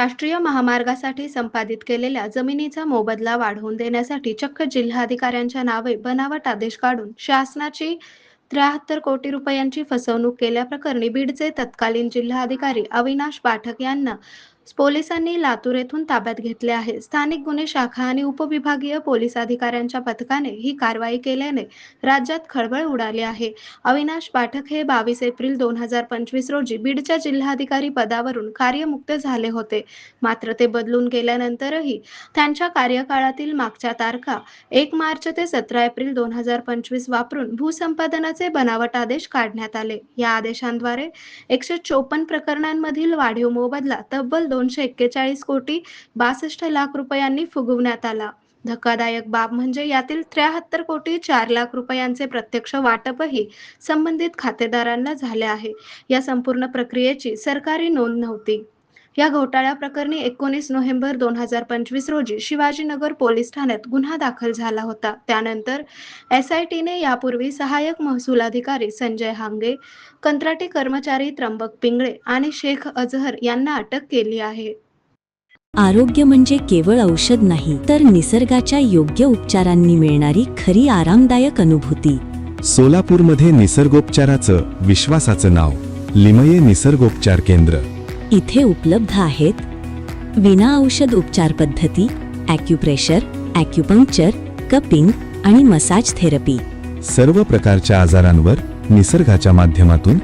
राष्ट्रीय महामार्गासाठी संपादित केलेल्या जमिनीचा मोबदला वाढवून देण्यासाठी चक्क जिल्हाधिकाऱ्यांच्या नावे बनावट आदेश काढून शासनाची 73 कोटी रुपयांची फसवणूक केल्याप्रकरणी बीडचे तत्कालीन जिल्हाधिकारी अविनाश पाठक यांना पोलिसांनी लातूर येथून ताब्यात घेतले आहे. स्थानिक गुन्हे शाखा आणि उपविभागीय पोलीस अधिकाऱ्यांच्या पथकाने ही कारवाई केल्याने राज्यात खळबळ उडाली आहे. अविनाश पाठक हे 22 एप्रिल 2025 रोजी बीडच्या जिल्हाधिकारी पदावरून कार्यमुक्त झाले होते. मात्र ते बदलून गेल्यानंतरही त्यांच्या कार्यकाळातील मागच्या तारखा 1 मार्च ते 17 एप्रिल 2025 वापरून भूसंपादनाचे बनावट आदेश काढण्यात आले. या आदेशांद्वारे 154 प्रकरणांमधील वाढीव मोबदला तब्बल 241 कोटी 62 लाख रुपयांनी फुगवण्यात आला. धक्कादायक बाब म्हणजे यातील 73 कोटी 4 लाख रुपयांचे प्रत्यक्ष वाटपही संबंधित खातेदारांना झाले आहे. या संपूर्ण प्रक्रियेची सरकारी नोंद नव्हती. या घोटाळ्याप्रकरणी 19 नोव्हेंबर 2025 रोजी शिवाजीनगर पोलीस ठाण्यात गुन्हा दाखल झाला होता. त्यानंतर एसआयटीने यापूर्वी सहाय्यक महसूल अधिकारी संजय हांगे, कंत्राटी कर्मचारी त्र्यंबक पिंगळे आणि शेख अजहर यांना अटक केली आहे. आरोग्य म्हणजे केवळ औषध नाही, तर निसर्गाच्या योग्य उपचारांनी मिळणारी खरी आरामदायक अनुभूती. सोलापूरमध्ये निसर्गोपचाराचं विश्वासाचं नाव लिमये निसर्गोपचार केंद्र. इथे उपलब्ध आहेत विना औषध उपचार पद्धती, ॲक्युप्रेशर, ॲक्युपंक्चर, कपिंग आणि मसाज थेरपी. सर्व प्रकारच्या आजारांवर निसर्गाच्या माध्यमातून